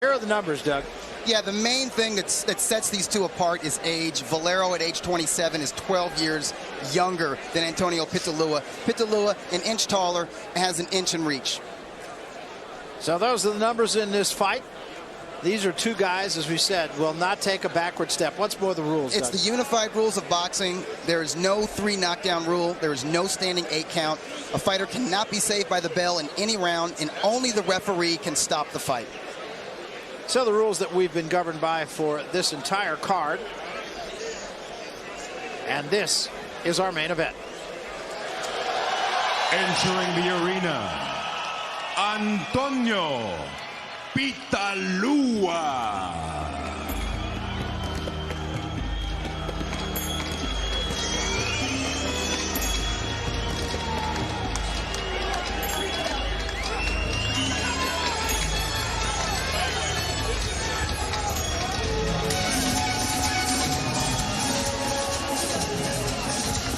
Here are the numbers, Doug. Yeah, the main thing that sets these two apart is age. Valero at age 27 is 12 years younger than Antonio Pitalua. Pitalua, an inch taller, has an inch in reach. So those are the numbers in this fight. These are two guys, as we said, will not take a backward step. What's more the rules, It's Doug? the unified rules of boxing. There is no 3 knockdown rule. There is no standing 8 count. A fighter cannot be saved by the bell in any round, and only the referee can stop the fight. So the rules that we've been governed by for this entire card. And this is our main event. Entering the arena, Antonio Pitalua.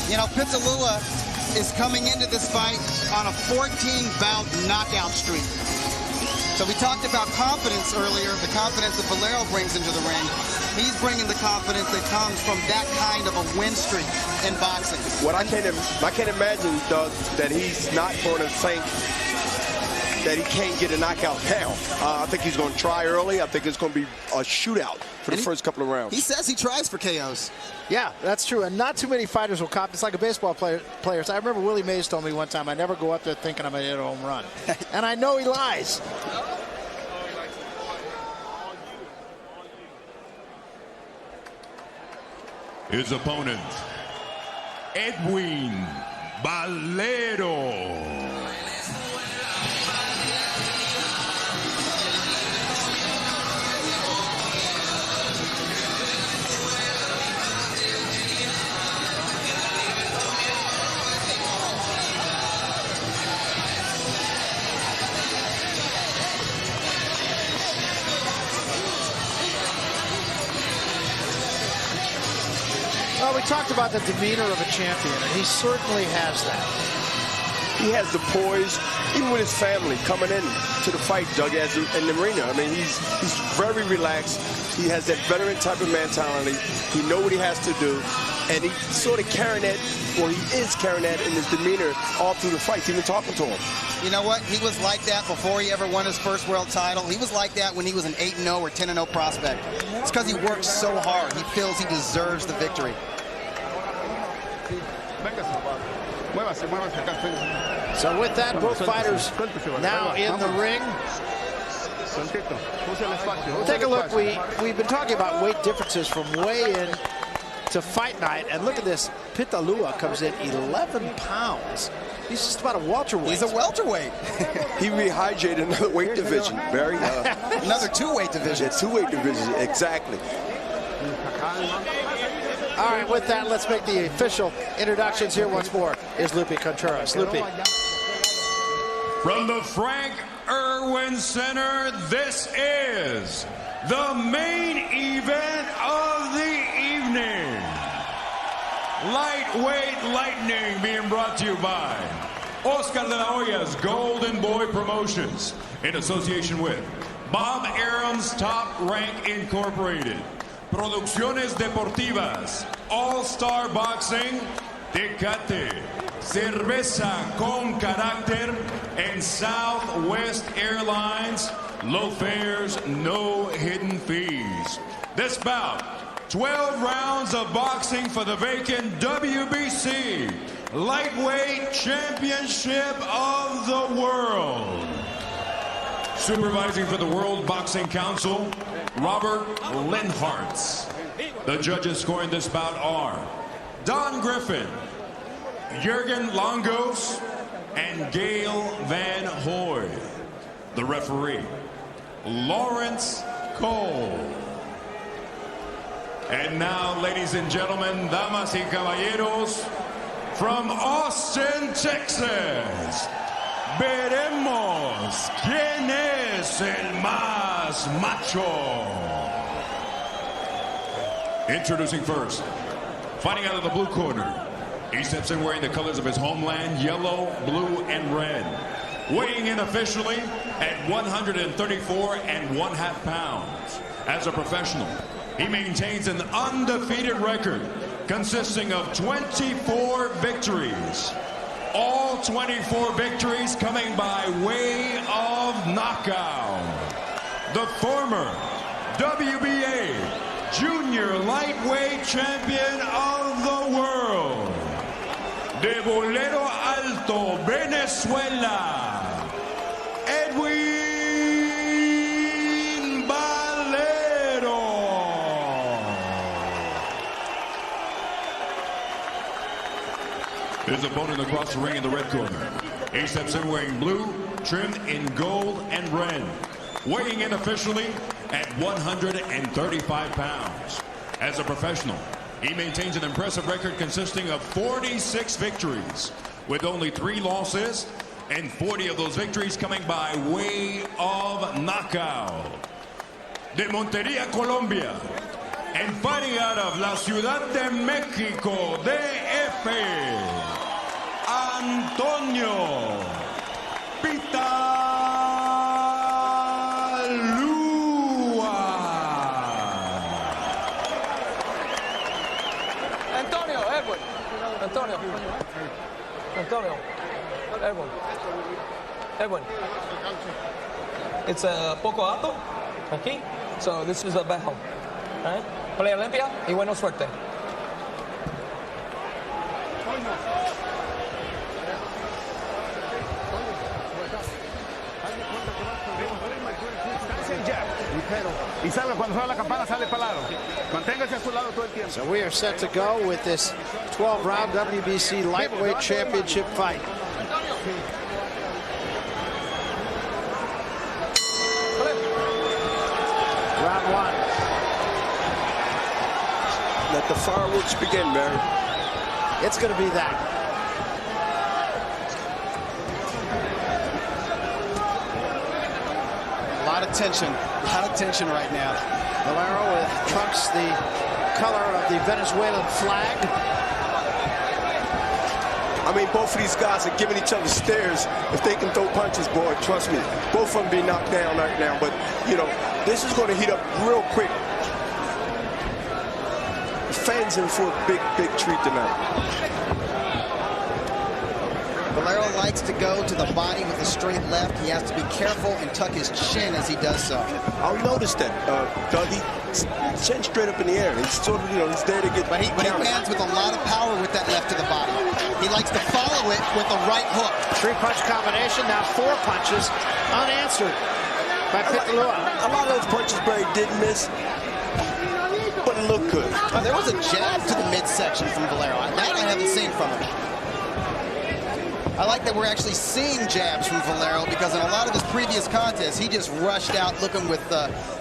You know, Pitalua is coming into this fight on a 14-bout knockout streak. So we talked about confidence earlier, the confidence that Valero brings into the ring. He's bringing the confidence that comes from that kind of a win streak in boxing. What I can't imagine, Doug, that he's not going to think that he can't get a knockout down. I think he's going to try early. I think it's going to be a shootout for the first couple of rounds. He says he tries for KOs. Yeah, that's true. And not too many fighters will cop. It's like a baseball players. I remember Willie Mays told me one time, I never go up there thinking I'm going to hit a home run. And I know he lies. His opponent, Edwin Valero. Well, we talked about the demeanor of a champion, and he certainly has that. He has the poise, even with his family coming in to the fight, Doug, in the arena. I mean, he's very relaxed. He has that veteran type of mentality. He knows what he has to do, and he's sort of carrying that, or he is carrying that in his demeanor all through the fights, even talking to him. You know what? He was like that before he ever won his first world title. He was like that when he was an 8-0 or 10-0 prospect. It's because he works so hard. He feels he deserves the victory. So with that, both fighters now in the ring. Take a look. We've been talking about weight differences from weigh-in to fight night, and look at this. Pitalua comes in 11 pounds. He's just about a welterweight. He's a welterweight. He rehydrated another weight division. Very another 2-weight division. Yeah, 2-weight division, exactly. All right, with that, let's make the official introductions. Here once more is Lupe Contreras. Lupe. From the Frank Irwin Center, this is the main event of the evening. Lightweight Lightning being brought to you by Oscar de la Hoya's Golden Boy Promotions in association with Bob Arum's Top Rank Incorporated, Producciones Deportivas, All-Star Boxing, Tecate, Cerveza con Carácter, and Southwest Airlines. Low fares, no hidden fees. This bout, 12 rounds of boxing for the vacant WBC Lightweight Championship of the World. Supervising for the World Boxing Council, Robert Linhartz. The judges scoring this bout are Don Griffin, Jurgen Longos, and Gail Van Hoy. The referee, Lawrence Cole. And now, ladies and gentlemen, damas y caballeros, from Austin, Texas, veremos quién es el más macho. Introducing first, fighting out of the blue corner, he steps in wearing the colors of his homeland, yellow, blue, and red. Weighing in officially at 134.5 pounds. As a professional, he maintains an undefeated record consisting of 24 victories. All 24 victories coming by way of knockout. The former WBA Junior Lightweight Champion of the world. De Bolero Alto, Venezuela, Edwin Valero. His opponent across the ring in the red corner. He steps in wearing blue, trimmed in gold and red. Weighing in officially at 135 pounds. As a professional, he maintains an impressive record consisting of 46 victories, with only 3 losses, and 40 of those victories coming by way of knockout. De Montería, Colombia, and fighting out of la Ciudad de Mexico, DF, Antonio Pitalua. Antonio, Edwin. It's a poco alto, aquí. So this is a bajo. Right? Pelea limpia y buena suerte. Y salga cuando suena la campana, sale para lado. Manténgase a su lado todo el tiempo. So we are set to go with this 12-round WBC Lightweight Championship fight. Round 1. Let the fireworks begin, Barry. It's going to be that. A lot of tension right now. Valero with trunks the color of the Venezuelan flag. I mean, both of these guys are giving each other stares. If they can throw punches, boy, trust me, both of them be knocked down right now. But, you know, this is going to heat up real quick. The fans in for a big, big treat tonight. Valero likes to go to the body with a straight left. He has to be careful and tuck his chin as he does so. I'll notice that, Dougie. Chin straight up in the air. He's sort of, you know, he's there to get. But he lands with a lot of power with that left to the body. He likes to follow it with the right hook. 3-punch combination, now 4 punches unanswered by Pitalua. A lot of those punches Barry did miss, but it looked good. There was a jab to the midsection from Valero. That I haven't seen from him. I like that we're actually seeing jabs from Valero, because in a lot of his previous contests, he just rushed out looking with,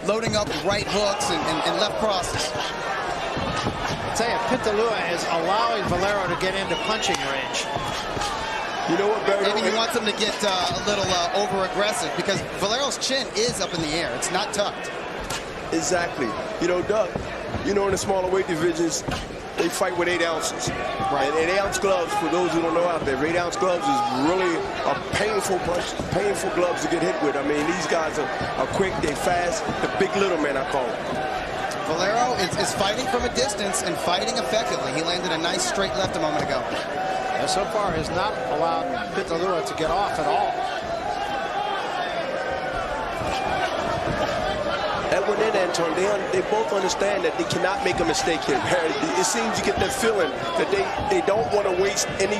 loading up right hooks and left crosses. I'll tell you, Pitalua is allowing Valero to get into punching range. You know what, Barry? Maybe he wants him to get a little over-aggressive, because Valero's chin is up in the air. It's not tucked. Exactly. You know, Doug, you know, in the smaller weight divisions, they fight with 8 ounces. Right. And 8-ounce gloves, for those who don't know out there, 8-ounce gloves is really a painful punch, painful gloves to get hit with. I mean, these guys are quick, they're fast, the big little man, I call them. Valero is fighting from a distance and fighting effectively. He landed a nice straight left a moment ago. And so far has not allowed Pitalua to get off at all. Edwin and Antonio, they both understand that they cannot make a mistake here. It seems you get that feeling that they don't want to waste any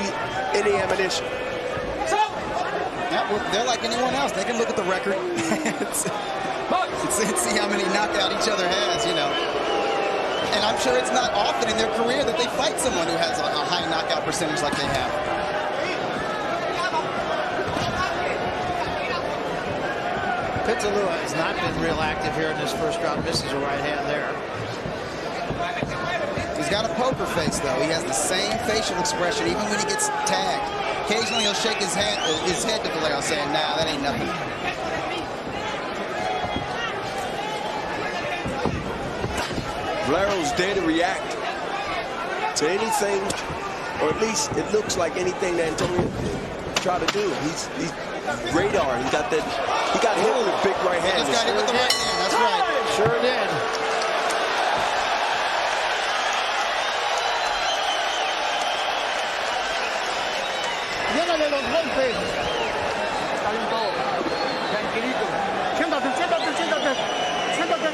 ammunition. Yeah, well, they're like anyone else. They can look at the record and see how many knockout each other has, you know. And I'm sure it's not often in their career that they fight someone who has a high knockout percentage like they have. Pitalua has not been real active here in this first round. Misses a right hand there. He's got a poker face, though. He has the same facial expression even when he gets tagged. Occasionally he'll shake his head to Valero, saying, nah, that ain't nothing. Valero's there to react to anything, or at least it looks like anything that Antonio tried to do. radar. He got that. He got hit with a big right hand. He just got hit with the right hand. That's right. Sure did. Llévale los golpes. Tranquilito. Siéntate, siéntate, siéntate. Siéntate.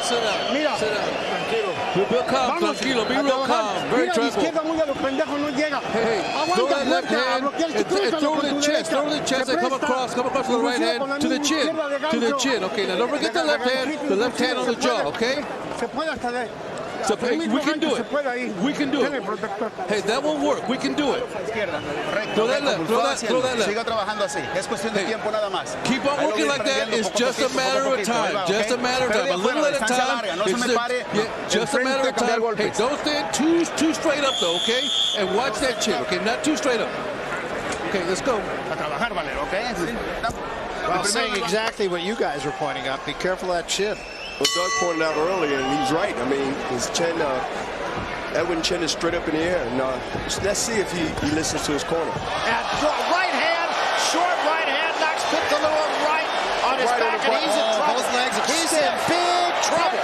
Sit down. Mira. Tranquilo. Be real calm, tranquilo. Be real calm. Very Mira, la tranquil. izquierda muy a los pendejos no llega. Hey, throw that left hand and throw the chest. Throw the chest and come across with the right hand to the chin. To the chin. Okay, now don't forget the left hand on the jaw, okay? Se puede hasta de. So, hey, we can do it. We can do it. Hey, that won't work. We can do it. Throw that left. Throw that left. Siga trabajando así. Es cuestión de tiempo nada más. Keep on working like that. It's just a matter of time. Just a matter of time. A little at a time. Just a matter of time. Hey, don't stand too straight up though, okay? And watch that chin, okay? Not too straight up. Okay, let's go. A trabajar, Valero, okay? Well, saying exactly what you guys were pointing out. Be careful of that chin. Well, Doug pointed out earlier, and he's right. I mean, his chin, Edwin's chin is straight up in the air. And let's see if he listens to his corner. And right hand, short right hand, knocks Pitalua right on his back, and he's in trouble. Those legs are He's in big trouble.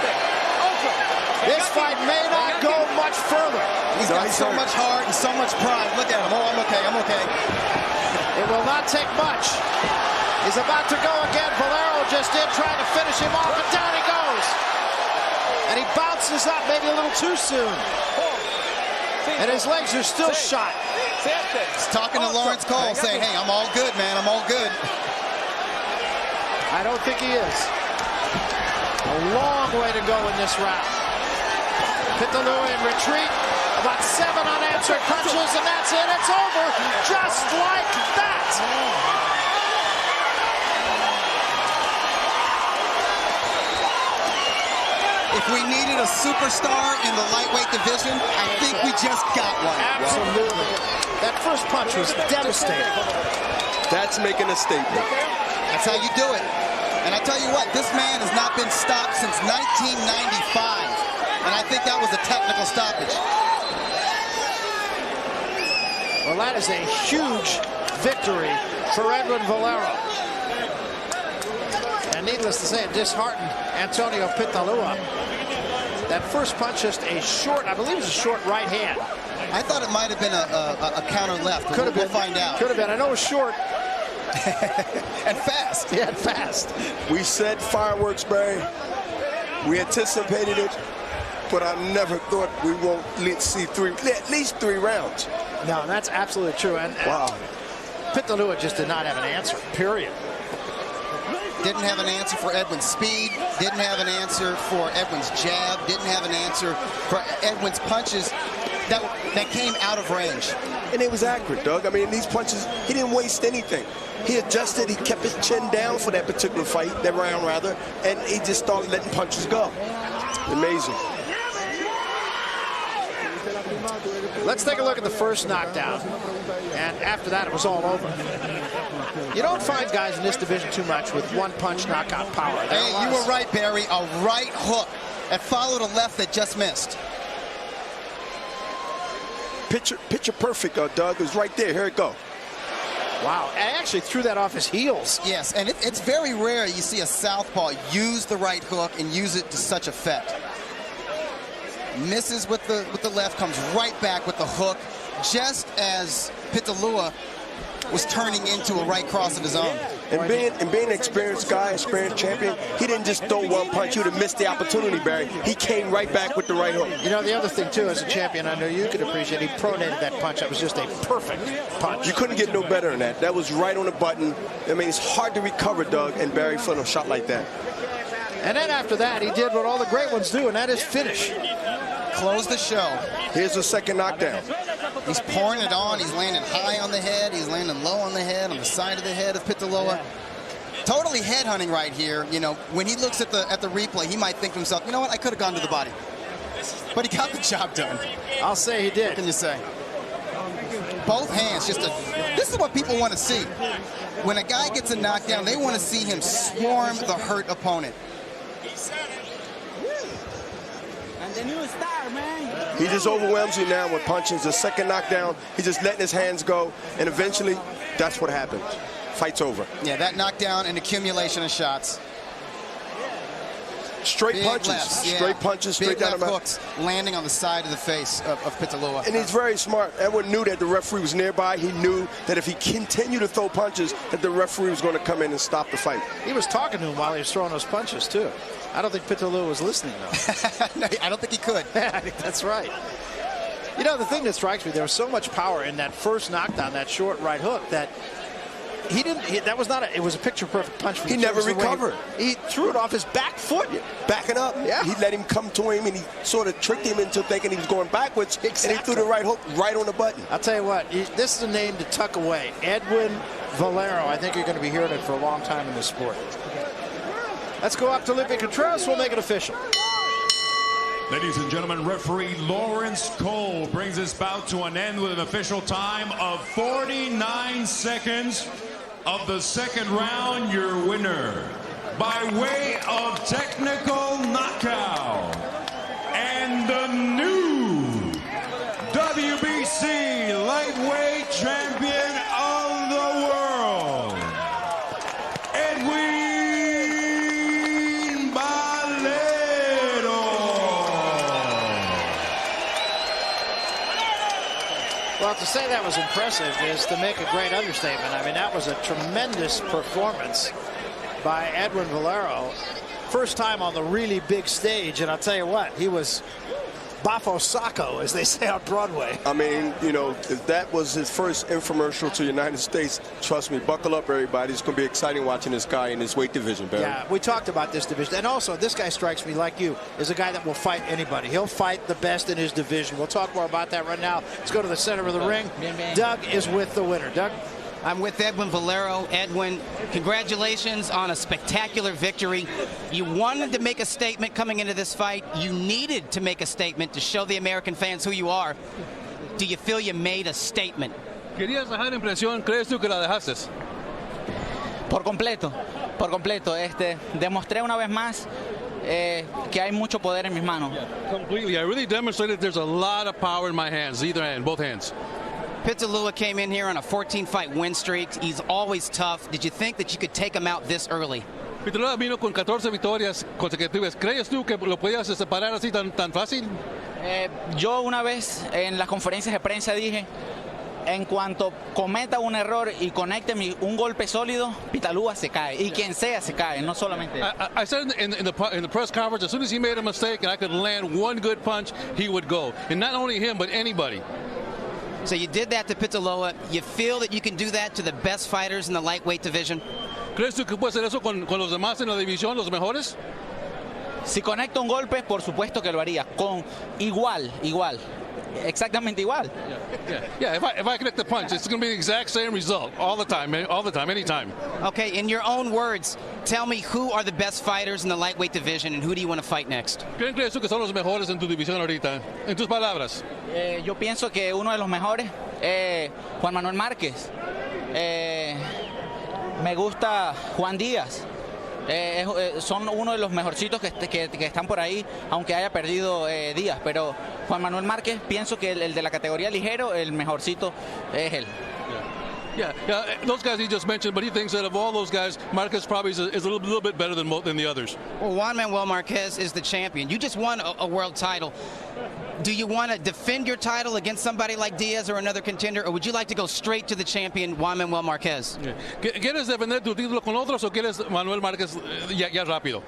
This fight may not go much further. He's got so much heart and so much pride. Look at him. Oh, I'm okay. I'm okay. It will not take much. He's about to go again. Valero just in, trying to finish him off, and down he goes. And he bounces up maybe a little too soon. And his legs are still shot. He's talking to Lawrence Cole, saying, hey, I'm all good, man. I'm all good. I don't think he is. A long way to go in this round. Pitalua in retreat. About 7 unanswered punches, and that's it. It's over just like that. If we needed a superstar in the lightweight division, I think we just got one. Absolutely. That first punch was devastating. That's making a statement. That's how you do it. And I tell you what, this man has not been stopped since 1995. And I think that was a technical stoppage. Well, that is a huge victory for Edwin Valero. And needless to say, it disheartened Antonio Pitalua. That first punch, just a short, I believe it was a short right hand. I thought it might have been a counter left. Could have been. We'll find out. Could have been. I know it was short. And fast. Yeah, and fast. We said fireworks, Barry. We anticipated it, but I never thought we won't see at least three rounds. No, that's absolutely true. And wow. Pitalua just did not have an answer, period. Didn't have an answer for Edwin's speed. Didn't have an answer for Edwin's jab. Didn't have an answer for Edwin's punches that came out of range. And it was accurate, Doug. I mean, these punches, he didn't waste anything. He adjusted, he kept his chin down for that particular fight, that round rather, and he just started letting punches go. Amazing. Let's take a look at the first knockdown. And after that, it was all over. You don't find guys in this division too much with one-punch knockout power. Hey, you were right, Barry. A right hook that followed a left that just missed. Picture perfect, Doug. It was right there. Here it go. Wow, I actually threw that off his heels. Yes, and it's very rare you see a southpaw use the right hook and use it to such effect. Misses with the left, comes right back with the hook, just as Pitalua was turning into a right cross of his own. And being an experienced guy, experienced champion, he didn't just throw one punch. You'd have missed the opportunity, Barry. He came right back with the right hook. You know, the other thing, too, as a champion, I know you could appreciate, he pronated that punch. That was just a perfect punch. You couldn't get no better than that. That was right on the button. I mean, it's hard to recover, Doug, and Barry for a shot like that. And then after that, he did what all the great ones do, and that is finish. Close the show. Here's the second knockdown. He's pouring it on. He's landing high on the head. He's landing low on the head, on the side of the head of Pitalua. Totally head hunting right here. You know, when he looks at the replay, he might think to himself, you know what, I could have gone to the body. But he got the job done. I'll say he did. What can you say? Both hands, this is what people want to see. When a guy gets a knockdown, they want to see him swarm the hurt opponent. The new star, man. He just overwhelms you now with punches. The second knockdown, he's just letting his hands go, and eventually, that's what happens. fight's over. Yeah, that knockdown and accumulation of shots. Straight Big punches, lefts, yeah. straight punches, straight Big down left the hooks landing on the side of the face of Pitalua. And he's very smart. Edwin knew that the referee was nearby. He knew that if he continued to throw punches, that the referee was going to come in and stop the fight. He was talking to him while he was throwing those punches, too. I don't think Pitalua was listening, though. No, I don't think he could. I think that's right. You know, the thing that strikes me, there was so much power in that first knockdown, that short right hook, that he didn't. That was not a. It was a picture-perfect punch. He never recovered. He threw it off his back foot, backing up. Yeah. He let him come to him, and he sort of tricked him into thinking he was going backwards. Exactly. And he threw the right hook right on the button. I'll tell you what. This is a name to tuck away. Edwin Valero. I think you're going to be hearing it for a long time in this sport. Let's go up to Olympic Contreras. We'll make it official. Ladies and gentlemen, referee Lawrence Cole brings this bout to an end with an official time of 49 seconds of the second round. Your winner by way of technical knockout and the new WBC lightweight champion of the world, Edwin Valero. Well, to say that was impressive is to make a great understatement. I mean, that was a tremendous performance by Edwin Valero. First time on the really big stage, and I'll tell you what, he was Bafo Sacco, as they say on Broadway. I mean, you know, if that was his first infomercial to the United States, trust me, buckle up, everybody. It's going to be exciting watching this guy in his weight division, Barry. Yeah, we talked about this division. And also, this guy strikes me, like you, as a guy that will fight anybody. He'll fight the best in his division. We'll talk more about that right now. Let's go to the center of the ring. Doug is with the winner. Doug? I'm with Edwin Valero. Edwin, congratulations on a spectacular victory. You wanted to make a statement coming into this fight. You needed to make a statement to show the American fans who you are. Do you feel you made a statement? ¿Querías dejar impresión? ¿Crees tú que la dejaste? Por completo, por completo. Demostré una vez más que hay mucho poder en mis manos. Completely. I really demonstrated there's a lot of power in my hands, either hand, both hands. Pitalua came in here on a 14-fight win streak. He's always tough. Did you think that you could take him out this early? Pitalua vino con 14 victorias consecutivas. ¿Crees tú que lo podías separar así tan fácil? Yo una vez en las conferencias de prensa dije, en cuanto cometa un error y conecte un golpe sólido, Pitalua se cae. Y quien sea se cae, no solamente. I said in the press conference, as soon as he made a mistake and I could land one good punch, he would go. And not only him, but anybody. So you did that to Pitalua. You feel that you can do that to the best fighters in the lightweight division? ¿Crees tú que puedes hacer eso con los demás en la división, los mejores? Si conecta un golpe, por supuesto que lo haría. Con igual. Exactamente igual. Yeah. If I connect the punch, it's going to be the exact same result all the time, anytime. Okay, in your own words, tell me who are the best fighters in the lightweight division and who do you want to fight next? ¿Quién crees tú que son los mejores en tu división ahorita? En tus palabras. Yo pienso que uno de los mejores, Juan Manuel Márquez. Me gusta Juan Díaz. Son uno de los mejorcitos que están por ahí, aunque haya perdido Díaz. Pero Juan Manuel Márquez, pienso que el de la categoría ligero, el mejorcito es él. Yeah, those guys he just mentioned, but he thinks that of all those guys, Marquez probably is a little bit better than the others. Well, Juan Manuel Marquez is the champion. You just won a world title. Do you want to defend your title against somebody like Diaz or another contender, or would you like to go straight to the champion, Juan Manuel Marquez? ¿Quieres defender tu título con otros o quieres Manuel Márquez ya rápido?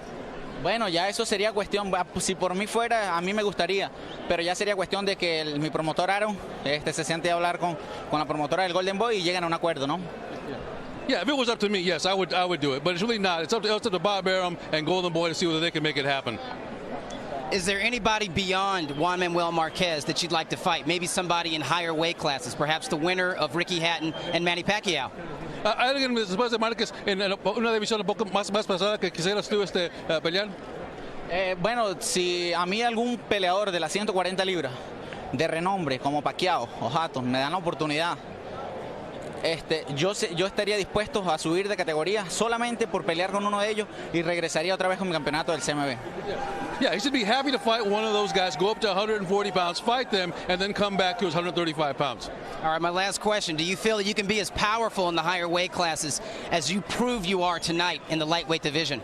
Bueno, ya eso sería cuestión, si por mí fuera, a mí me gustaría, pero ya sería cuestión de que mi promotor Aaron se siente a hablar con la promotora del Golden Boy y lleguen a un acuerdo, ¿no? Yeah, if it was up to me, yes, I would do it, but it's really not. It's up to Bob Arum and Golden Boy to see whether they can make it happen. Is there anybody beyond Juan Manuel Marquez that you'd like to fight? Maybe somebody in higher weight classes, perhaps the winner of Ricky Hatton and Manny Pacquiao? ¿Alguien después de Márquez en una división un poco más pesada que quisieras tú pelear? Bueno, si a mí algún peleador de las 140 libras de renombre como Pacquiao o Hatton me dan la oportunidad, yo estaría dispuesto a subir de categoría solamente por pelear con uno de ellos y regresaría otra vez con mi campeonato del CMB. Yeah, he should be happy to fight one of those guys, go up to 140 pounds, fight them, and then come back to his 135 pounds. All right, my last question. Do you feel that you can be as powerful in the higher weight classes as you prove you are tonight in the lightweight division?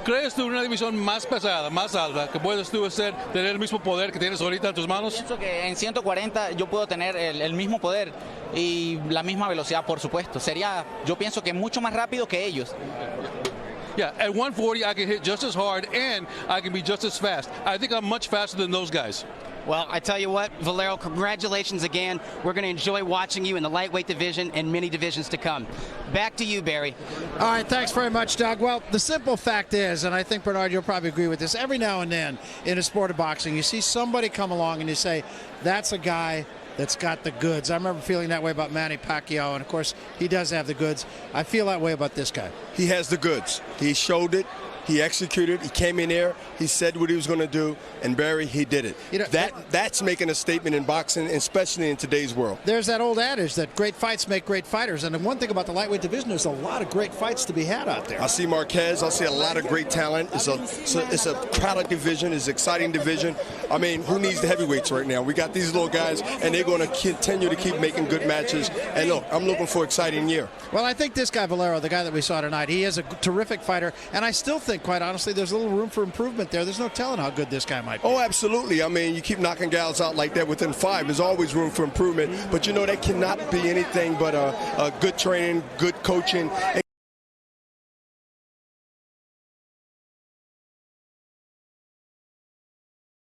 ¿Crees tú en una división más pesada, más alta, que puedes tú tener el mismo poder que tienes ahorita en tus manos? Pienso que en 140 yo puedo tener el mismo poder y la misma velocidad, por supuesto. Yo pienso que mucho más rápido que ellos. Yeah, at 140 I can hit just as hard and I can be just as fast. I think I'm much faster than those guys. Well, I tell you what, Valero, congratulations again. We're going to enjoy watching you in the lightweight division and many divisions to come. Back to you, Barry. All right, thanks very much, Doug. Well, the simple fact is, and I think, Bernard, you'll probably agree with this, every now and then in a sport of boxing, you see somebody come along and you say, that's a guy that's got the goods. I remember feeling that way about Manny Pacquiao, and of course, he does have the goods. I feel that way about this guy. He has the goods. He showed it. He executed. He came in there. He said what he was going to do, and Barry, he did it. You know, that's making a statement in boxing, especially in today's world. There's that old adage that great fights make great fighters, and the one thing about the lightweight division, there's a lot of great fights to be had out there. I see Marquez. I see a lot of great talent. It's a crowded division. It's an exciting division. I mean, who needs the heavyweights right now? We got these little guys, and they're going to continue to keep making good matches. And look, I'm looking for an exciting year. Well, I think this guy, Valero, the guy that we saw tonight, he is a terrific fighter, and I still think, quite honestly, there's a little room for improvement there. There's no telling how good this guy might be. Oh, absolutely. I mean, you keep knocking guys out like that within 5. There's always room for improvement. But, you know, that cannot be anything but a good training, good coaching.